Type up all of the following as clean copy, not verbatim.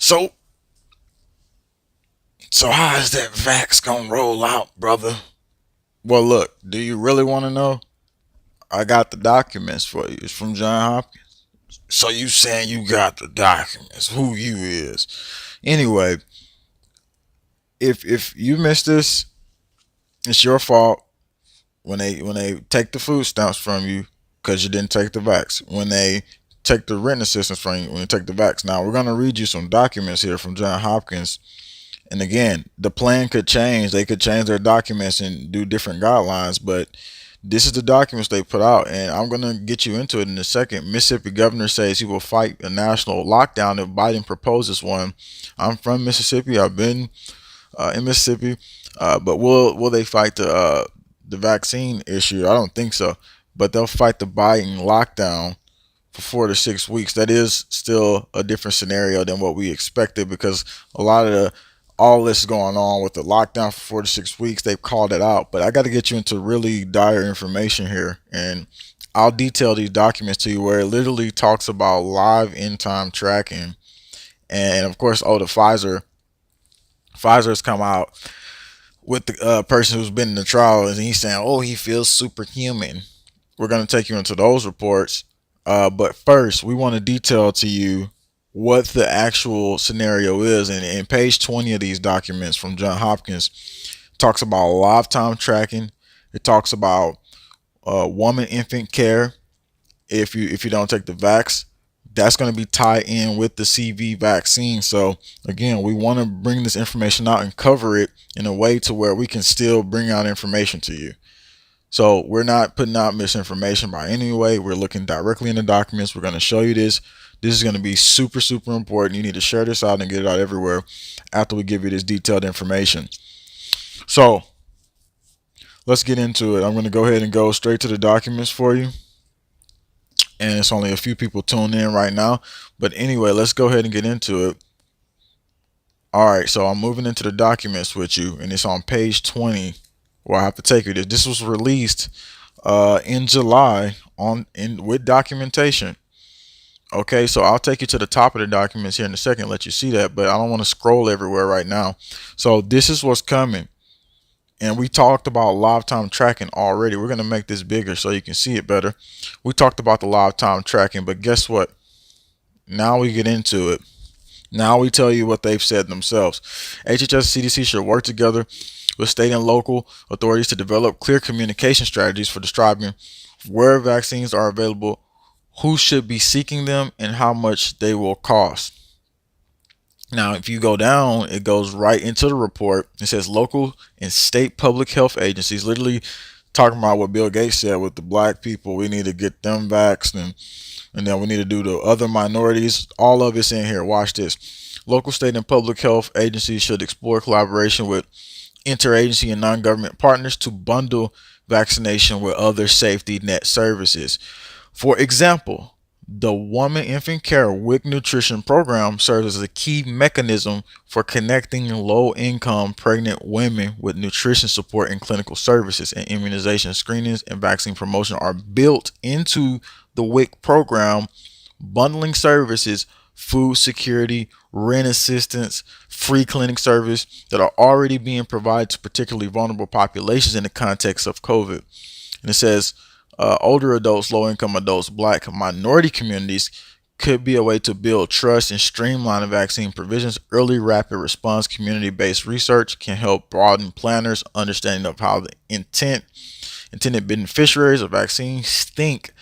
So, so how is that vax gonna roll out, brother? Well, look, do you really want to know? I got the documents for you. It's from John Hopkins. So you saying you got the documents? Who you is? Anyway, if you missed this, it's your fault. When they take the food stamps from you because you didn't take the vax. When they take the rent assistance from you when you take the vax. Now we're gonna read you some documents here from John Hopkins. And again, the plan could change. They could change their documents and do different guidelines, but this is the documents they put out, and I'm gonna get you into it in a second. Mississippi governor says he will fight a national lockdown if Biden proposes one. I'm from Mississippi. I've been in Mississippi, but will they fight the vaccine issue? I don't think so, but they'll fight the Biden lockdown for 4 to 6 weeks. That is still a different scenario than what we expected because a lot of the all this going on with the lockdown for 4 to 6 weeks, they've called it out. But I got to get you into really dire information here, and I'll detail these documents to you where it literally talks about live in time tracking, and of course, the Pfizer's come out with the person who's been in the trial, and he's saying, oh, he feels superhuman. We're going to take you into those reports. But first, we want to detail to you what the actual scenario is. And in page 20 of these documents from John Hopkins talks about lifetime tracking. It talks about woman infant care. If you don't take the vax, that's going to be tied in with the CV vaccine. So again, we want to bring this information out and cover it in a way to where we can still bring out information to you. So we're not putting out misinformation by any way. We're looking directly in the documents. We're going to show you this. This is going to be super, super important. You need to share this out and get it out everywhere after we give you this detailed information. So let's get into it. I'm going to go ahead and go straight to the documents for you. And it's only a few people tuned in right now. But anyway, let's go ahead and get into it. All right, so I'm moving into the documents with you, and it's on page 20 where I have to take you. This was released in July with documentation. Okay, so I'll take you to the top of the documents here in a second, let you see that, but I don't want to scroll everywhere right now. So this is what's coming. And we talked about live time tracking already. We're going to make this bigger so you can see it better. We talked about the live time tracking, but guess what? Now we get into it. Now we tell you what they've said themselves. HHS and CDC should work together with state and local authorities to develop clear communication strategies for describing where vaccines are available, who should be seeking them, and how much they will cost. Now, if you go down, it goes right into the report. It says local and state public health agencies, literally talking about what Bill Gates said with the black people. We need to get them vaccinated, and then we need to do the other minorities. All of it's in here. Watch this. Local, state, and public health agencies should explore collaboration with interagency and non-government partners to bundle vaccination with other safety net services. For example, the Woman Infant Care WIC Nutrition Program serves as a key mechanism for connecting low-income pregnant women with nutrition support and clinical services, and immunization screenings and vaccine promotion are built into the WIC program, bundling services, food security, rent assistance, free clinic service that are already being provided to particularly vulnerable populations in the context of COVID. And it says older adults, low-income adults, black minority communities could be a way to build trust and streamline the vaccine provisions. Early rapid response community-based research can help broaden planners' understanding of how the intended beneficiaries of vaccines think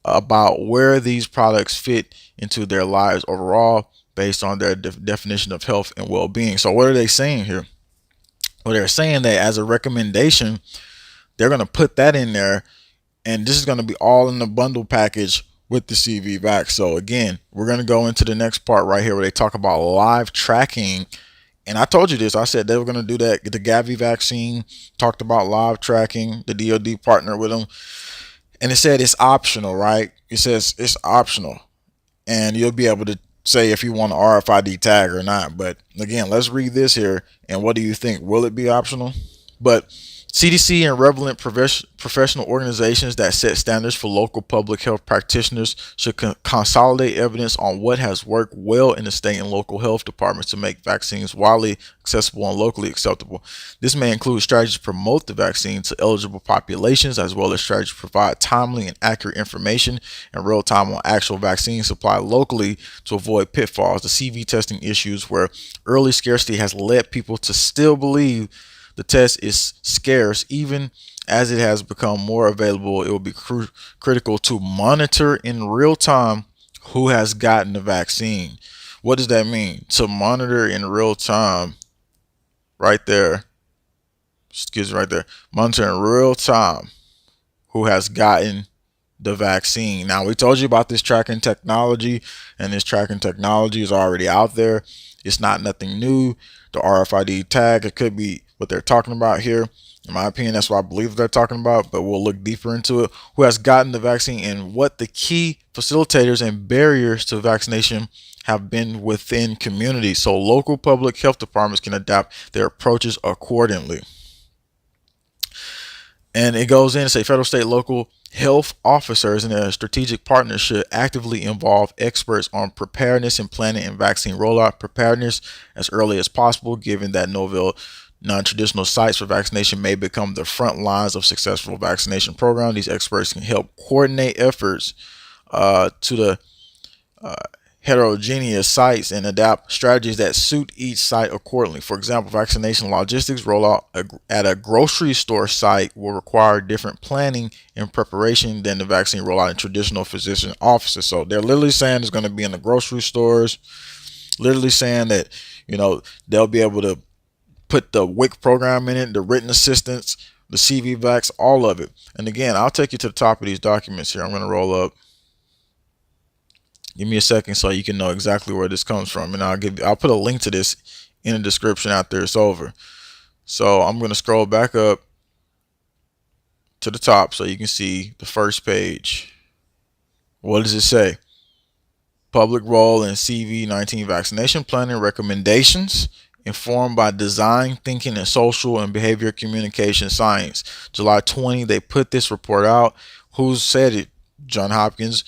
about where these products fit into their lives overall based on their definition of health and well-being. So what are they saying here? Well, they're saying that as a recommendation, they're going to put that in there, and this is going to be all in the bundle package with the CV vax. So again, we're going to go into the next part right here where they talk about live tracking. And I told you this. I said they were going to do that. The Gavi vaccine talked about live tracking. The DoD partnered with them. And it said it's optional, right? It says it's optional. And you'll be able to say if you want an RFID tag or not. But again, let's read this here. And what do you think? Will it be optional? But CDC and relevant professional organizations that set standards for local public health practitioners should consolidate evidence on what has worked well in the state and local health departments to make vaccines widely accessible and locally acceptable. This may include strategies to promote the vaccine to eligible populations, as well as strategies to provide timely and accurate information in real time on actual vaccine supply locally to avoid pitfalls. The CV testing issues where early scarcity has led people to still believe the test is scarce. Even as it has become more available, it will be critical to monitor in real time who has gotten the vaccine. What does that mean? To monitor in real time, right there, excuse me, right there, monitor in real time who has gotten the vaccine. Now, we told you about this tracking technology, and this tracking technology is already out there. It's not nothing new. The RFID tag, it could be what they're talking about here. In my opinion, that's what I believe they're talking about, but we'll look deeper into it. Who has gotten the vaccine and what the key facilitators and barriers to vaccination have been within communities, so local public health departments can adapt their approaches accordingly. And it goes in to say federal, state, local health officers and their strategic partners should actively involve experts on preparedness and planning and vaccine rollout preparedness as early as possible, given that novel non-traditional sites for vaccination may become the front lines of successful vaccination program. These experts can help coordinate efforts to the heterogeneous sites and adapt strategies that suit each site accordingly. For example, vaccination logistics rollout at a grocery store site will require different planning and preparation than the vaccine rollout in traditional physician offices. So they're literally saying it's going to be in the grocery stores, literally saying that, they'll be able to put the WIC program in it, the written assistance, the CV vax, all of it. And again, I'll take you to the top of these documents here. I'm going to roll up. Give me a second so you can know exactly where this comes from, and I'll put a link to this in the description after it's over. So I'm going to scroll back up to the top so you can see the first page. What does it say? Public role in CV-19 vaccination planning recommendations informed by design thinking and social and behavior communication science. July 20, they put this report out. Who said it? Johns Hopkins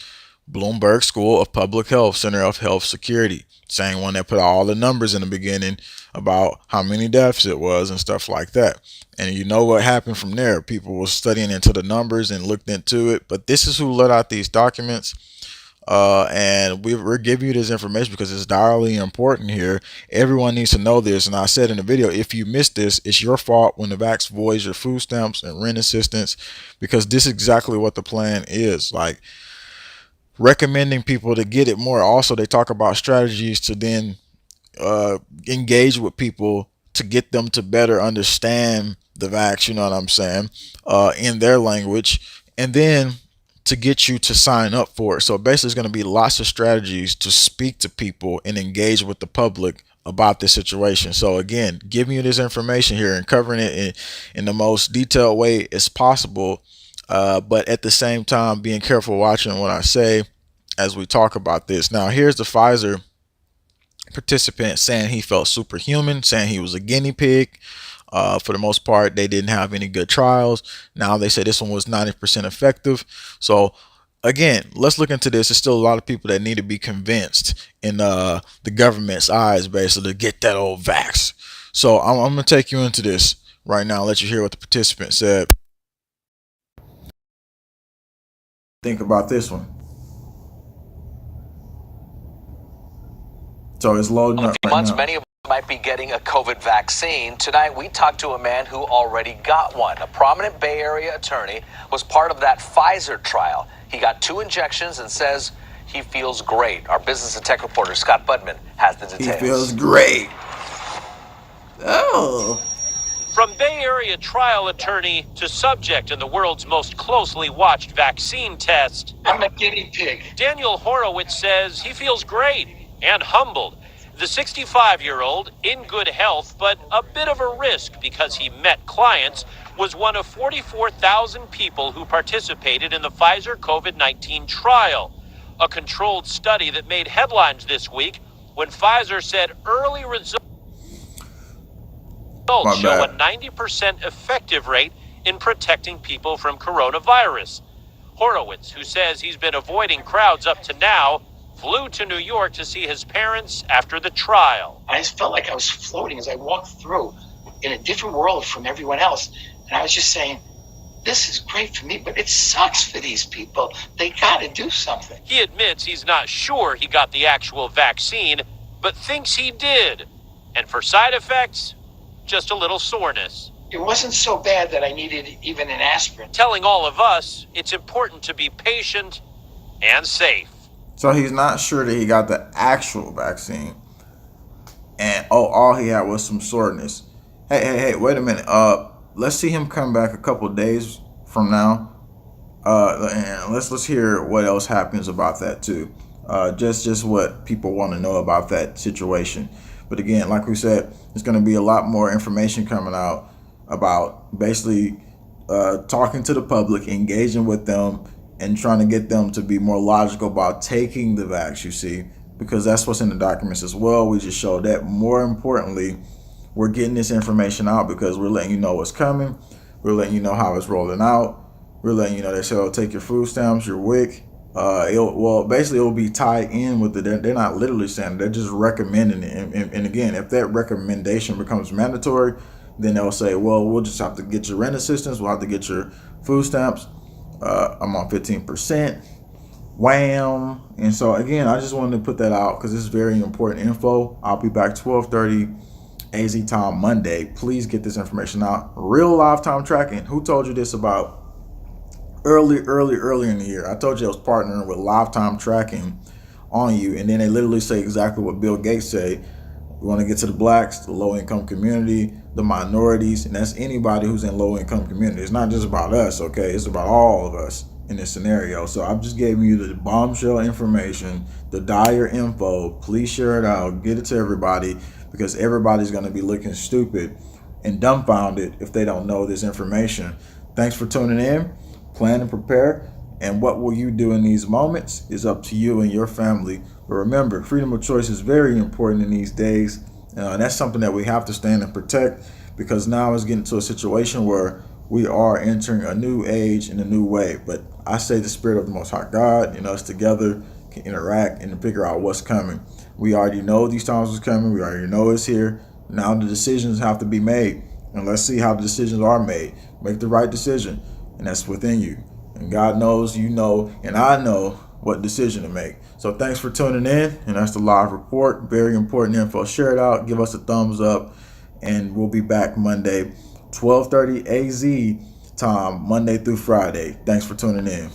Bloomberg School of Public Health, Center of Health Security. Same one that put all the numbers in the beginning about how many deaths it was and stuff like that. And you know what happened from there. People were studying into the numbers and looked into it. But this is who let out these documents. And we're giving you this information because it's direly important here. Everyone needs to know this. And I said in the video, if you missed this, it's your fault when the vax voids your food stamps and rent assistance, because this is exactly what the plan is. Like, recommending people to get it more. Also, they talk about strategies to then engage with people to get them to better understand the vax, you know what I'm saying, in their language, and then to get you to sign up for it. So basically, it's going to be lots of strategies to speak to people and engage with the public about this situation. So again, giving you this information here and covering it in the most detailed way as possible, but at the same time being careful watching what I say as we talk about this. Now, here's the Pfizer participant saying he felt superhuman, saying he was a guinea pig. For the most part, they didn't have any good trials. Now they say this one was 90% effective. So again, let's look into this. There's still a lot of people that need to be convinced in the government's eyes, basically, to get that old vax. So I'm going to take you into this right now, let you hear what the participant said. Think about this one. So it's loading up right now. Many of us might be getting a COVID vaccine. Tonight, we talked to a man who already got one. A prominent Bay Area attorney was part of that Pfizer trial. He got 2 injections and says he feels great. Our business and tech reporter, Scott Budman, has the details. He feels great. Oh. From Bay Area trial attorney to subject in the world's most closely watched vaccine test, I'm a guinea pig. Daniel Horowitz says he feels great and humbled. The 65-year-old, in good health, but a bit of a risk because he met clients, was one of 44,000 people who participated in the Pfizer COVID-19 trial, a controlled study that made headlines this week when Pfizer said early results. Results My show a bad. 90% effective rate in protecting people from coronavirus. Horowitz, who says he's been avoiding crowds up to now, flew to New York to see his parents after the trial. I just felt like I was floating as I walked through in a different world from everyone else. And I was just saying, this is great for me, but it sucks for these people. They got to do something. He admits he's not sure he got the actual vaccine, but thinks he did. And for side effects, just a little soreness. It wasn't so bad that I needed even an aspirin. Telling all of us it's important to be patient and safe. So he's not sure that he got the actual vaccine, and all he had was some soreness. Hey, wait a minute. Let's see him come back a couple days from now. And let's hear what else happens about that too. Just what people want to know about that situation. But again, like we said, there's going to be a lot more information coming out about basically talking to the public, engaging with them, and trying to get them to be more logical about taking the vax, you see, because that's what's in the documents as well. We just showed that. More importantly, we're getting this information out because we're letting you know what's coming. We're letting you know how it's rolling out. We're letting you know they say, oh, take your food stamps, your WIC. Basically, it will be tied in with it. They're not literally saying it, they're just recommending it. And again, if that recommendation becomes mandatory, then they'll say, well, we'll just have to get your rent assistance. We'll have to get your food stamps. I'm on 15%. Wham. And so again, I just wanted to put that out because this is very important info. I'll be back 12:30 AZ time Monday. Please get this information out. Real live time tracking. Who told you this about early in the year? I told you I was partnering with live time tracking on you, and then they literally say exactly what Bill Gates said. We want to get to the blacks, the low income community, the minorities, and that's anybody who's in low income community. It's not just about us, okay? It's about all of us in this scenario. So I'm just giving you the bombshell information, the dire info. Please share it out, get it to everybody, because everybody's going to be looking stupid and dumbfounded if they don't know this information. Thanks for tuning in. Plan and prepare. And what will you do in these moments is up to you and your family. But remember, freedom of choice is very important in these days. And that's something that we have to stand and protect, because now it's getting to a situation where we are entering a new age in a new way. But I say the spirit of the Most High God and us together can interact and figure out what's coming. We already know these times is coming. We already know it's here. Now the decisions have to be made. And let's see how the decisions are made. Make the right decision. And that's within you. And God knows, you know, and I know what decision to make. So thanks for tuning in. And that's the live report. Very important info. Share it out. Give us a thumbs up. And we'll be back Monday, 12:30 AZ time, Monday through Friday. Thanks for tuning in.